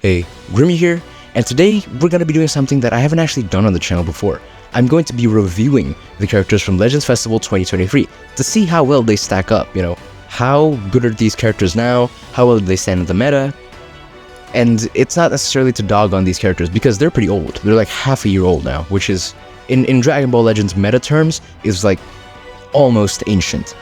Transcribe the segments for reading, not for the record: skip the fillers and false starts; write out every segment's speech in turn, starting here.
Hey, Grimmy here, and today we're going to be doing something that I haven't actually done on the channel before. I'm going to be reviewing the characters from Legends Festival 2023 to see how well they stack up, how good are these characters now, how well do they stand in the meta, and it's not necessarily to dog on these characters because they're pretty old. They're like half a year old now, which is, in Dragon Ball Legends meta terms, is like almost ancient.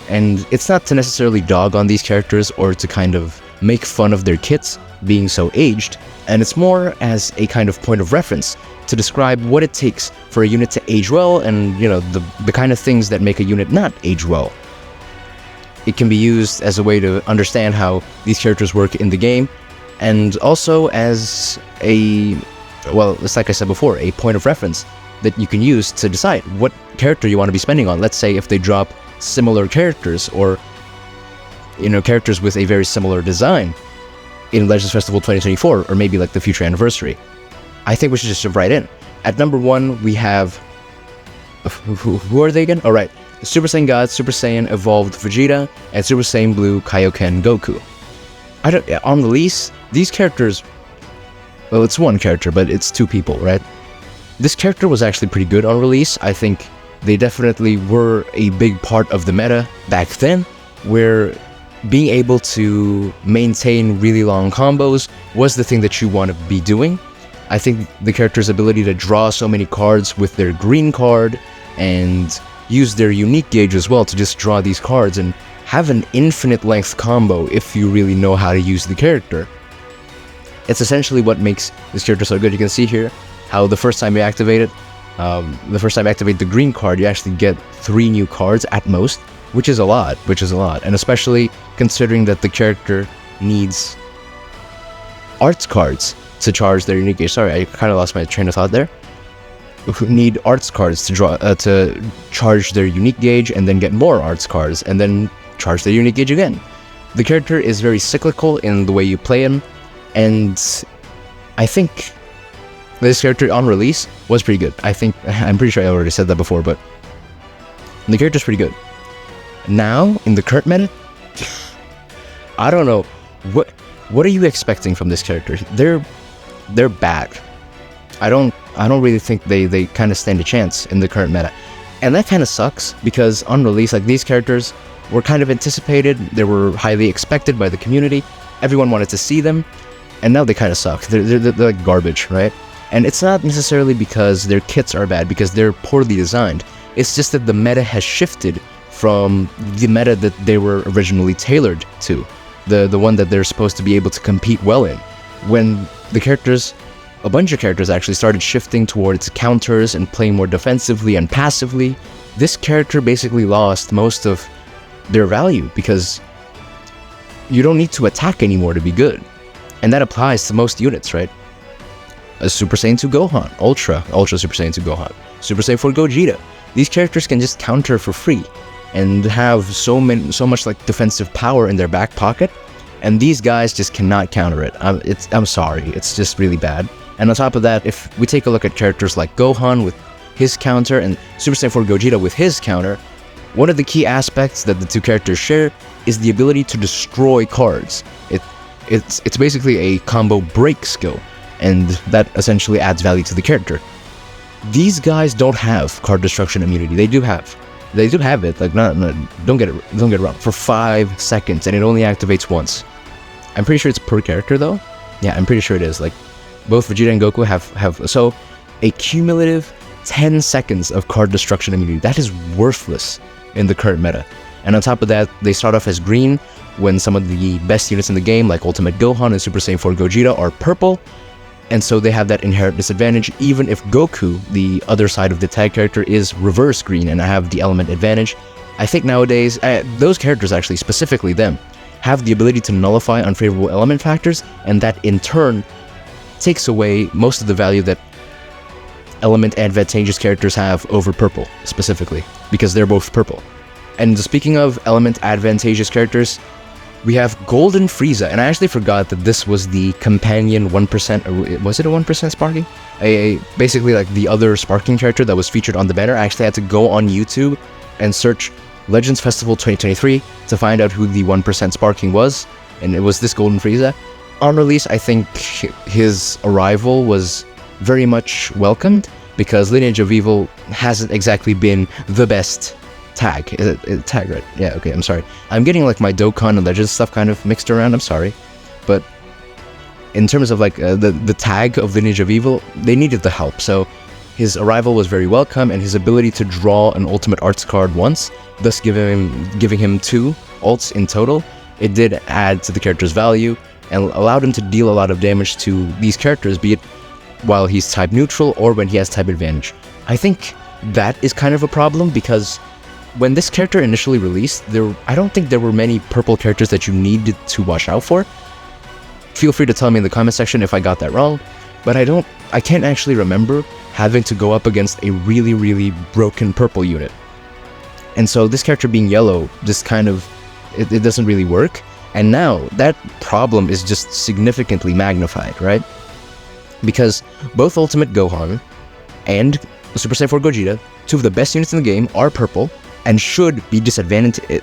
And it's not to necessarily dog on these characters or to kind of make fun of their kits being so aged, and it's more as a kind of point of reference to describe what it takes for a unit to age well and, the kind of things that make a unit not age well. It can be used as a way to understand how these characters work in the game, and also as it's like I said before, a point of reference that you can use to decide what character you want to be spending on. Let's say if they drop similar characters or, characters with a very similar design in Legends Festival 2024, or maybe like the future anniversary. I think we should just jump right in. At number 1, we have... Who are they again? Alright, Super Saiyan God, Super Saiyan Evolved Vegeta, and Super Saiyan Blue Kaioken Goku. On release, these characters... Well, it's one character, but it's two people, right? This character was actually pretty good on release. I think they definitely were a big part of the meta back then, where being able to maintain really long combos was the thing that you want to be doing. I think the character's ability to draw so many cards with their green card and use their unique gauge as well to just draw these cards and have an infinite length combo if you really know how to use the character. It's essentially what makes this character so good. You can see here how the first time you activate it, the green card, you actually get 3 new cards at most, which is a lot, and especially considering that the character needs arts cards to charge their unique gauge. Sorry, I kind of lost my train of thought there. Need arts cards to charge their unique gauge, and then get more arts cards, and then charge their unique gauge again. The character is very cyclical in the way you play him, and I think this character on release was pretty good. I'm pretty sure I already said that before, but the character's pretty good. Now, in the current meta, I don't know, what are you expecting from this character? They're bad. I don't really think they kind of stand a chance in the current meta. And that kind of sucks, because on release, like, these characters were kind of anticipated, they were highly expected by the community, everyone wanted to see them, and now they kind of suck. They're like garbage, right? And it's not necessarily because their kits are bad, because they're poorly designed. It's just that the meta has shifted from the meta that they were originally tailored to, the one that they're supposed to be able to compete well in. When a bunch of characters actually started shifting towards counters and playing more defensively and passively, this character basically lost most of their value, because you don't need to attack anymore to be good. And that applies to most units, right? A Super Saiyan 2 Gohan, Ultra Super Saiyan 2 Gohan, Super Saiyan 4 Gogeta. These characters can just counter for free and have so much like defensive power in their back pocket, and these guys just cannot counter it. I'm sorry, it's just really bad. And on top of that, if we take a look at characters like Gohan with his counter and Super Saiyan 4 Gogeta with his counter, one of the key aspects that the two characters share is the ability to destroy cards. It's basically a combo break skill, and that essentially adds value to the character. These guys don't have card destruction immunity. They do have it. Like, don't get it wrong. For 5 seconds, and it only activates once. I'm pretty sure it's per character though. Yeah, I'm pretty sure it is. Like, both Vegeta and Goku have so a cumulative 10 seconds of card destruction immunity. That is worthless in the current meta. And on top of that, they start off as green when some of the best units in the game, like Ultimate Gohan and Super Saiyan 4 Gogeta, are purple. And so they have that inherent disadvantage, even if Goku, the other side of the tag character, is reverse green and I have the element advantage. I think nowadays, those characters actually, specifically them, have the ability to nullify unfavorable element factors, and that in turn takes away most of the value that element advantageous characters have over purple, specifically, because they're both purple. And speaking of element advantageous characters, we have Golden Frieza, and I actually forgot that this was the companion 1%, was it a 1% Sparking? Basically like the other Sparking character that was featured on the banner. I actually had to go on YouTube and search Legends Festival 2023 to find out who the 1% Sparking was, and it was this Golden Frieza. on release, I think his arrival was very much welcomed, because Lineage of Evil hasn't exactly been the best tag. Tag, right? Yeah, okay, I'm sorry. I'm getting like my Dokkan and Legends stuff kind of mixed around, I'm sorry. But in terms of like the tag of Lineage of Evil, they needed the help. So his arrival was very welcome, and his ability to draw an ultimate arts card once, thus giving him 2 ults in total, it did add to the character's value and allowed him to deal a lot of damage to these characters, be it while he's type neutral or when he has type advantage. I think that is kind of a problem, because when this character initially released, I don't think there were many purple characters that you needed to watch out for. Feel free to tell me in the comment section if I got that wrong, but I can't actually remember having to go up against a really, really broken purple unit. And so this character being yellow just kind of, it doesn't really work. And now that problem is just significantly magnified, right? Because both Ultimate Gohan and Super Saiyan 4 Gogeta, 2 of the best units in the game, are purple and should be disadvantageous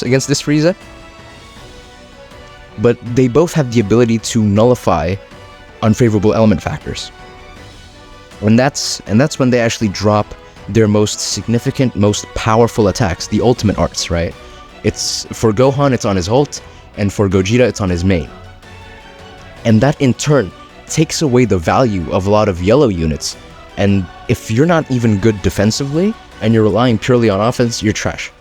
against this Frieza. But they both have the ability to nullify unfavorable element factors. And that's when they actually drop their most significant, most powerful attacks, the ultimate arts, right? It's for Gohan, it's on his ult, and for Gogeta, it's on his main. And that in turn takes away the value of a lot of yellow units. And if you're not even good defensively and you're relying purely on offense, you're trash.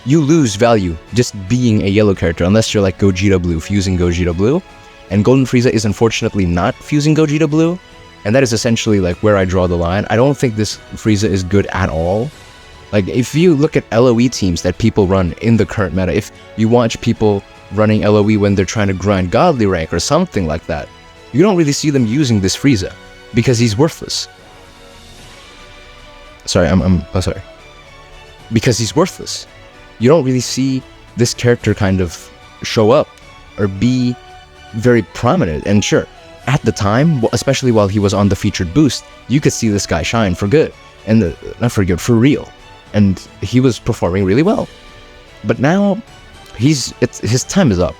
You lose value just being a yellow character, unless you're like Gogeta Blue, fusing Gogeta Blue. And Golden Frieza is unfortunately not fusing Gogeta Blue, and that is essentially like where I draw the line. I don't think this Frieza is good at all. Like, if you look at LoE teams that people run in the current meta, if you watch people running LoE when they're trying to grind godly rank or something like that, you don't really see them using this Frieza, because he's worthless. Sorry, I'm sorry. Because he's worthless. You don't really see this character kind of show up or be very prominent. And sure, at the time, especially while he was on the featured boost, you could see this guy shine for good. And not for good, for real. And he was performing really well. But now, his time is up,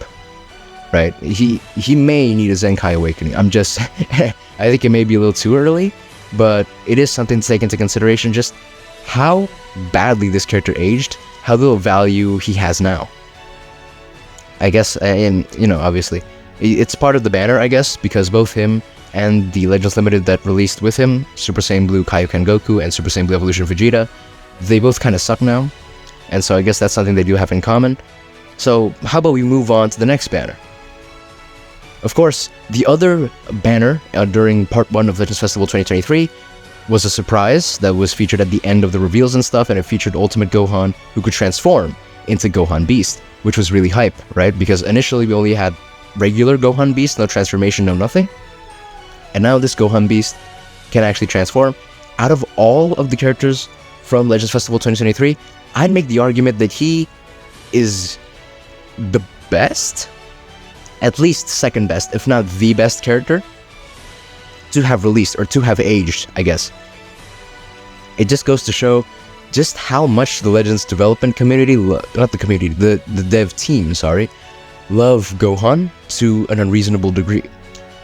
right? He may need a Zenkai Awakening. I think it may be a little too early, but it is something to take into consideration, just how badly this character aged, how little value he has now. I guess, and obviously, it's part of the banner, I guess, because both him and the Legends Limited that released with him, Super Saiyan Blue Kaioken Goku and Super Saiyan Blue Evolution Vegeta, they both kind of suck now, and so I guess that's something they do have in common. So how about we move on to the next banner? Of course, the other banner during Part 1 of Legends Festival 2023 was a surprise that was featured at the end of the reveals and stuff, and it featured Ultimate Gohan, who could transform into Gohan Beast, which was really hype, right? Because initially we only had regular Gohan Beast, no transformation, no nothing. And now this Gohan Beast can actually transform. Out of all of the characters from Legends Festival 2023, I'd make the argument that he is the best, at least second best, if not the best character to have released, or to have aged, I guess. It just goes to show just how much the Legends development community, the dev team, love Gohan to an unreasonable degree.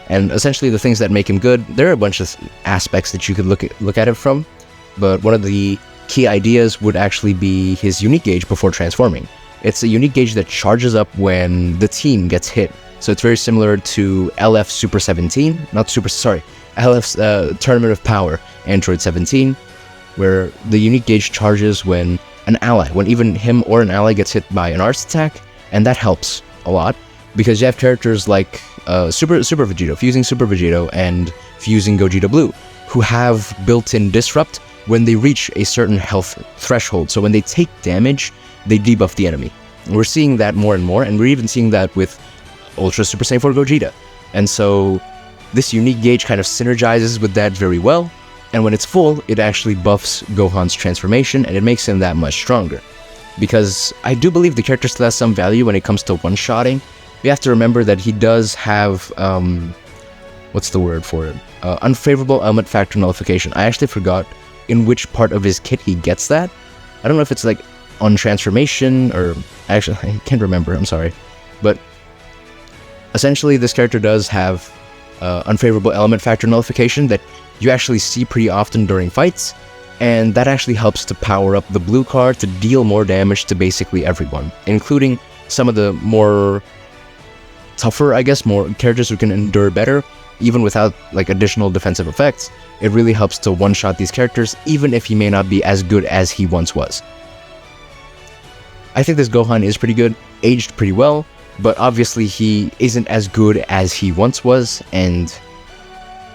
And essentially the things that make him good, there are a bunch of aspects that you could look at it from, but one of the key ideas would actually be his unique gauge before transforming. It's a unique gauge that charges up when the team gets hit. So it's very similar to LF Super 17, LF's Tournament of Power, Android 17, where the unique gauge charges when an ally, when even him or an ally gets hit by an arts attack, and that helps a lot, because you have characters like Super Vegeta, fusing Super Vegeta, and fusing Gogeta Blue, who have built-in disrupt when they reach a certain health threshold. So when they take damage, they debuff the enemy. And we're seeing that more and more, and we're even seeing that with Ultra Super Saiyan 4 Gogeta. And so this unique gauge kind of synergizes with that very well, and when it's full, it actually buffs Gohan's transformation, and it makes him that much stronger. Because I do believe the character still has some value when it comes to one-shotting. We have to remember that he does have, what's the word for it? Unfavorable element factor nullification. I actually forgot in which part of his kit he gets that. I don't know if it's like on transformation, or actually, I can't remember, I'm sorry. but essentially this character does have unfavorable element factor nullification that you actually see pretty often during fights, and that actually helps to power up the blue card to deal more damage to basically everyone, including some of the more tougher, I guess, more characters who can endure better, even without like additional defensive effects. It really helps to one-shot these characters, even if he may not be as good as he once was. I think this Gohan is pretty good, aged pretty well, but obviously he isn't as good as he once was, and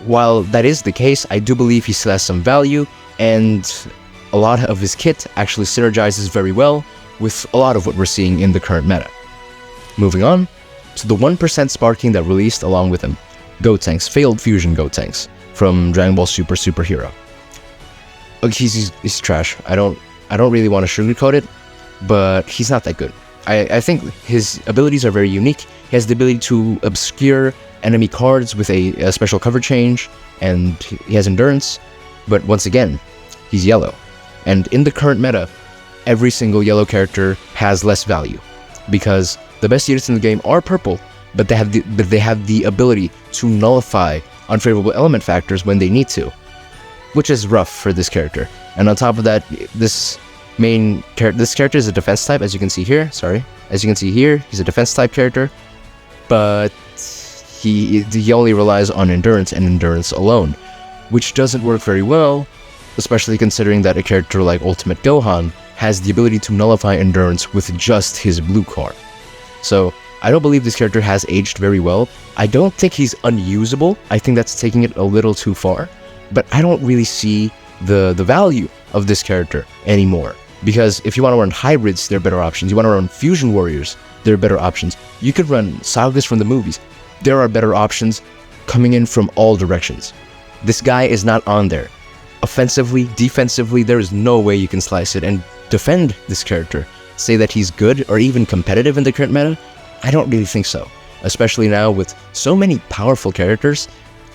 while that is the case, I do believe he still has some value, and a lot of his kit actually synergizes very well with a lot of what we're seeing in the current meta. Moving on to the 1% Sparking that released along with him, Gotenks, failed fusion Gotenks from Dragon Ball Super Superhero. He's trash. I don't really want to sugarcoat it, but he's not that good. I think his abilities are very unique. He has the ability to obscure enemy cards with a special cover change, and he has endurance, but once again, he's yellow. And in the current meta, every single yellow character has less value, because the best units in the game are purple, but they have the ability to nullify unfavorable element factors when they need to, which is rough for this character. And on top of that, this character is a defense type, as you can see here. As you can see here, he's a defense type character, but he only relies on endurance and endurance alone, which doesn't work very well, especially considering that a character like Ultimate Gohan has the ability to nullify endurance with just his blue card. So I don't believe this character has aged very well. I don't think he's unusable. I think that's taking it a little too far, but I don't really see the value of this character anymore. Because if you want to run hybrids, there are better options. You want to run fusion warriors, there are better options. You could run sagas from the movies. There are better options coming in from all directions. This guy is not on there. Offensively, defensively, there is no way you can slice it and defend this character. Say that he's good or even competitive in the current meta? I don't really think so. Especially now with so many powerful characters,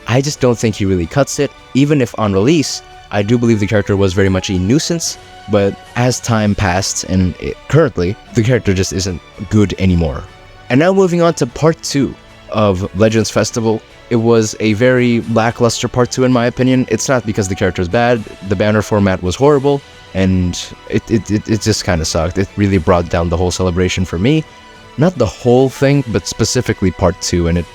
I just don't think he really cuts it. Even if on release, I do believe the character was very much a nuisance, but as time passed and currently, the character just isn't good anymore. And now moving on to part 2 of Legends Festival. It was a very lackluster part 2 in my opinion. It's not because the character is bad, the banner format was horrible, and it just kind of sucked. It really brought down the whole celebration for me. Not the whole thing, but specifically part 2, and it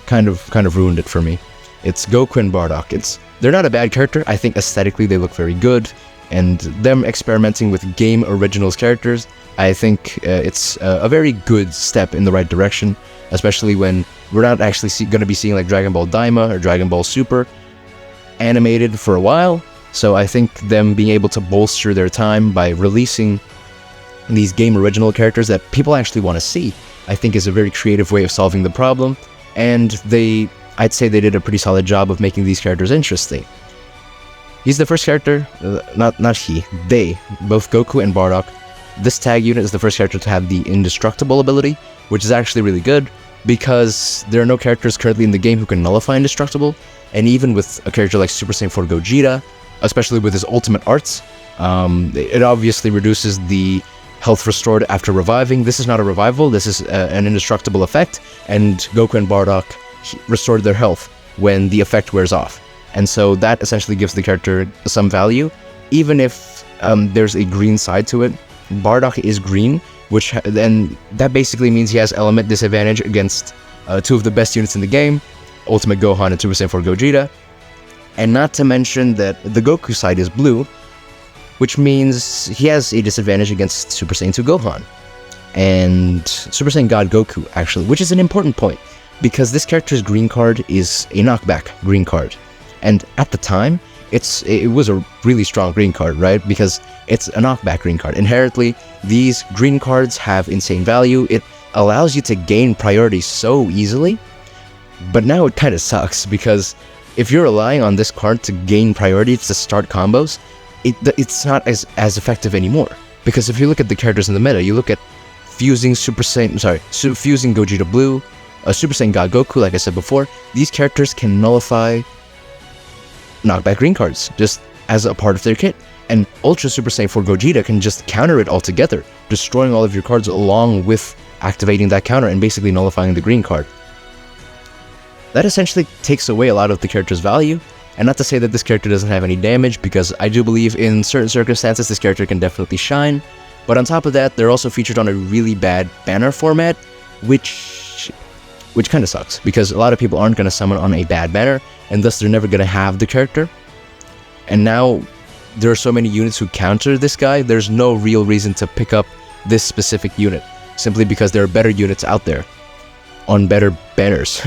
kind of ruined it for me. It's Goku and Bardock. They're not a bad character. I think aesthetically they look very good, and them experimenting with game originals characters, I think it's a very good step in the right direction, especially when we're not actually going to be seeing like Dragon Ball Daima or Dragon Ball Super animated for a while. So I think them being able to bolster their time by releasing these game original characters that people actually want to see, I think is a very creative way of solving the problem, and I'd say they did a pretty solid job of making these characters interesting. He's the first character, they, both Goku and Bardock. This tag unit is the first character to have the indestructible ability, which is actually really good, because there are no characters currently in the game who can nullify indestructible, and even with a character like Super Saiyan 4 Gogeta, especially with his ultimate arts, it obviously reduces the health restored after reviving. This is not a revival, this is an indestructible effect, and Goku and Bardock restored their health when the effect wears off. And so that essentially gives the character some value, even if there's a green side to it. Bardock is green, which then that basically means he has element disadvantage against 2 of the best units in the game, Ultimate Gohan and Super Saiyan 4 Gogeta. And not to mention that the Goku side is blue, which means he has a disadvantage against Super Saiyan 2 Gohan and Super Saiyan God Goku, actually, which is an important point, because this character's green card is a knockback green card. And at the time, it was a really strong green card, right? Because it's a knockback green card. Inherently, these green cards have insane value. It allows you to gain priority so easily, but now it kind of sucks, because if you're relying on this card to gain priority to start combos, it's not as effective anymore. Because if you look at the characters in the meta, you look at fusing fusing Gogeta Blue, Super Saiyan God Goku, like I said before, these characters can nullify knockback green cards just as a part of their kit. And Ultra Super Saiyan 4 Gogeta can just counter it altogether, destroying all of your cards along with activating that counter and basically nullifying the green card. That essentially takes away a lot of the character's value, and not to say that this character doesn't have any damage, because I do believe in certain circumstances this character can definitely shine, but on top of that, they're also featured on a really bad banner format, which kind of sucks, because a lot of people aren't going to summon on a bad banner, and thus they're never going to have the character. And now, there are so many units who counter this guy, there's no real reason to pick up this specific unit, simply because there are better units out there, on better banners.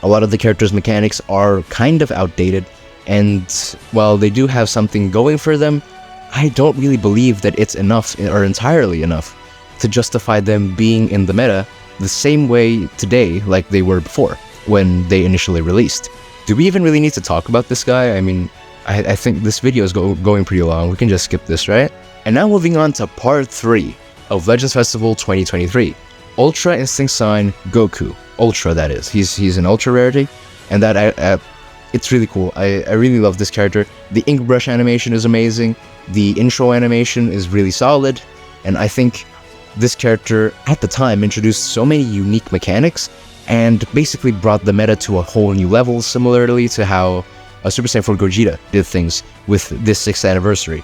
A lot of the character's mechanics are kind of outdated, and while they do have something going for them, I don't really believe that it's enough, or entirely enough, to justify them being in the meta the same way today like they were before, when they initially released. Do we even really need to talk about this guy? I mean, I think this video is going pretty long, we can just skip this, right? And now moving on to part 3 of Legends Festival 2023. Ultra Instinct Sign Goku. Ultra, that is. He's an ultra rarity, and that it's really cool. I really love this character. The ink brush animation is amazing. The intro animation is really solid, and I think this character at the time introduced so many unique mechanics and basically brought the meta to a whole new level, similarly to how Super Saiyan 4 Gogeta did things with this 6th anniversary.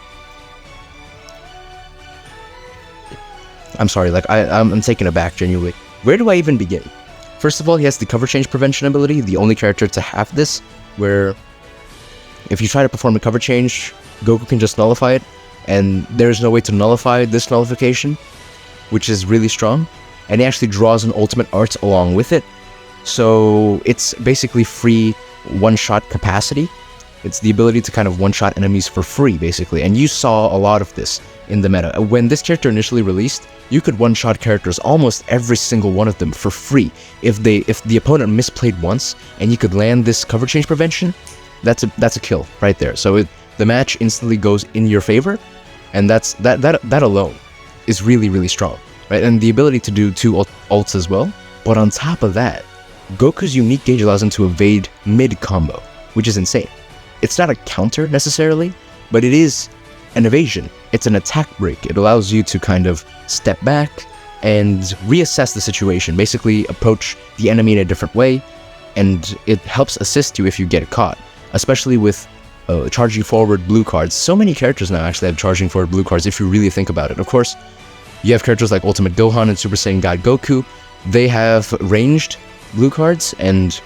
I'm sorry, like I'm taken aback genuinely. Where do I even begin? First of all, he has the cover change prevention ability, the only character to have this, where if you try to perform a cover change, Goku can just nullify it, and there's no way to nullify this nullification, which is really strong, and he actually draws an ultimate art along with it, so it's basically free one-shot capacity. It's the ability to kind of one-shot enemies for free, basically, and you saw a lot of this in the meta. When this character initially released, you could one-shot characters, almost every single one of them, for free. If the opponent misplayed once, and you could land this cover change prevention, that's a kill right there. So the match instantly goes in your favor, and that alone is really, really strong, right? And the ability to do 2 ults as well. But on top of that, Goku's unique gauge allows him to evade mid-combo, which is insane. It's not a counter necessarily, but it is an evasion. It's an attack break. It allows you to kind of step back and reassess the situation, basically approach the enemy in a different way, and it helps assist you if you get caught, especially with charging forward blue cards. So many characters now actually have charging forward blue cards if you really think about it. Of course, you have characters like Ultimate Gohan and Super Saiyan God Goku. They have ranged blue cards, and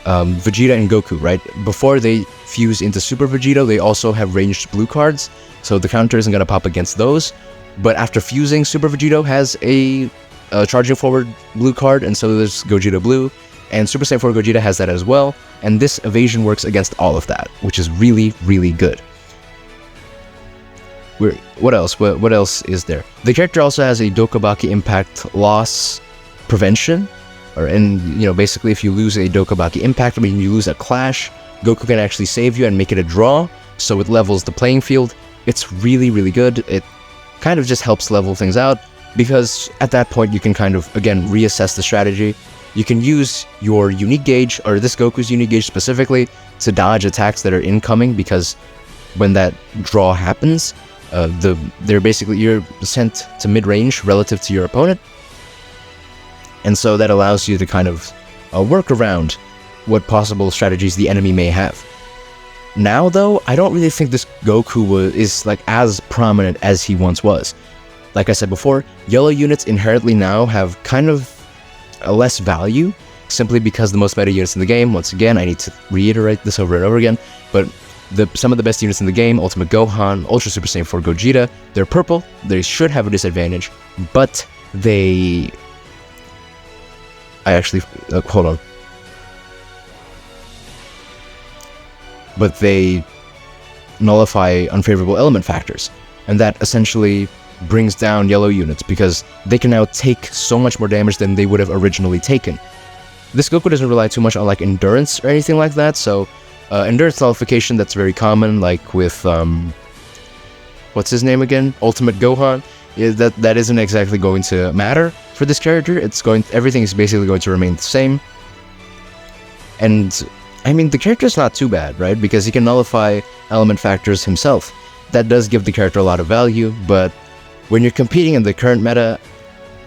Vegeta and Goku, right? Before they fuse into Super Vegeta, they also have ranged blue cards, so the counter isn't going to pop against those. But after fusing, Super Vegeta has a charging forward blue card, and so there's Gogeta Blue, and Super Saiyan 4 Gogeta has that as well, and this evasion works against all of that, which is really, really good. What else? What else is there? The character also has a Dokabaki impact loss prevention, and you know, basically if you lose a Dokabaki impact, I mean you lose a clash, Goku can actually save you and make it a draw, so it levels the playing field. It's really, really good. It kind of just helps level things out, because at that point you can kind of, again, reassess the strategy. You can use your unique gauge, or this Goku's unique gauge specifically, to dodge attacks that are incoming, because when that draw happens, you're sent to mid-range relative to your opponent, and so that allows you to kind of work around what possible strategies the enemy may have. Now though, I don't really think this Goku is like as prominent as he once was. Like I said before, yellow units inherently now have kind of a less value, simply because the most meta units in the game, once again, I need to reiterate this over and over again, but some of the best units in the game, Ultimate Gohan, Ultra Super Saiyan 4 Gogeta, they're purple, they should have a disadvantage, but hold on. But they nullify unfavorable element factors, and that essentially brings down yellow units, because they can now take so much more damage than they would have originally taken. This Goku doesn't rely too much on like endurance or anything like that, so endurance nullification, that's very common, like with what's his name again? Ultimate Gohan. That isn't exactly going to matter for this character. Everything is basically going to remain the same. And I mean, the character's not too bad, right? Because he can nullify element factors himself. That does give the character a lot of value, but when you're competing in the current meta,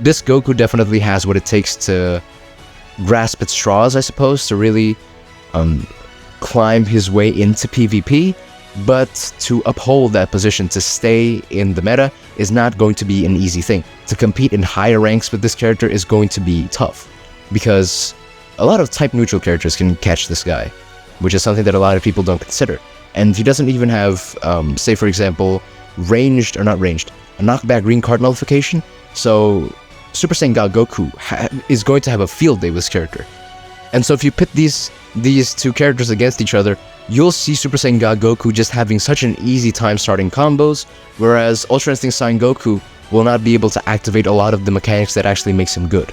this Goku definitely has what it takes to grasp at straws, I suppose, to really climb his way into PvP, but to uphold that position, to stay in the meta, is not going to be an easy thing. To compete in higher ranks with this character is going to be tough, because a lot of type-neutral characters can catch this guy, which is something that a lot of people don't consider. And he doesn't even have, say for example, a knockback green card nullification, so Super Saiyan God Goku is going to have a field day with this character. And so if you pit these two characters against each other, you'll see Super Saiyan God Goku just having such an easy time starting combos, whereas Ultra Instinct Saiyan Goku will not be able to activate a lot of the mechanics that actually makes him good.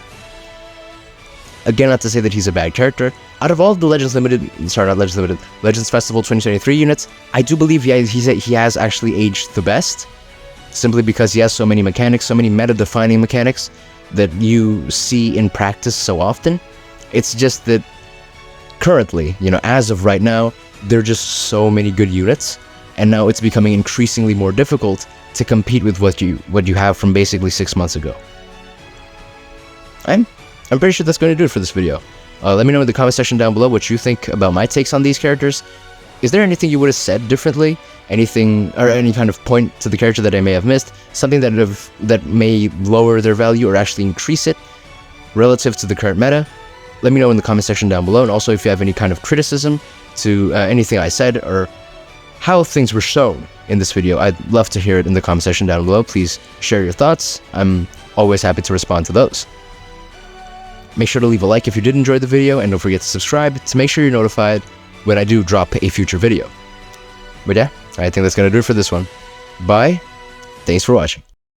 Again, not to say that he's a bad character. Out of all the Legends Festival 2023 units, I do believe he has actually aged the best, simply because he has so many mechanics, so many meta-defining mechanics that you see in practice so often. It's just that currently, as of right now, there are just so many good units, and now it's becoming increasingly more difficult to compete with what you have from basically 6 months ago. I'm pretty sure that's going to do it for this video. Let me know in the comment section down below what you think about my takes on these characters. Is there anything you would have said differently? Anything, or any kind of point to the character that I may have missed? Something that may lower their value or actually increase it relative to the current meta? Let me know in the comment section down below, and also if you have any kind of criticism to anything I said or how things were shown in this video. I'd love to hear it in the comment section down below. Please share your thoughts. I'm always happy to respond to those. Make sure to leave a like if you did enjoy the video, and don't forget to subscribe to make sure you're notified when I do drop a future video. But yeah, I think that's going to do it for this one. Bye. Thanks for watching.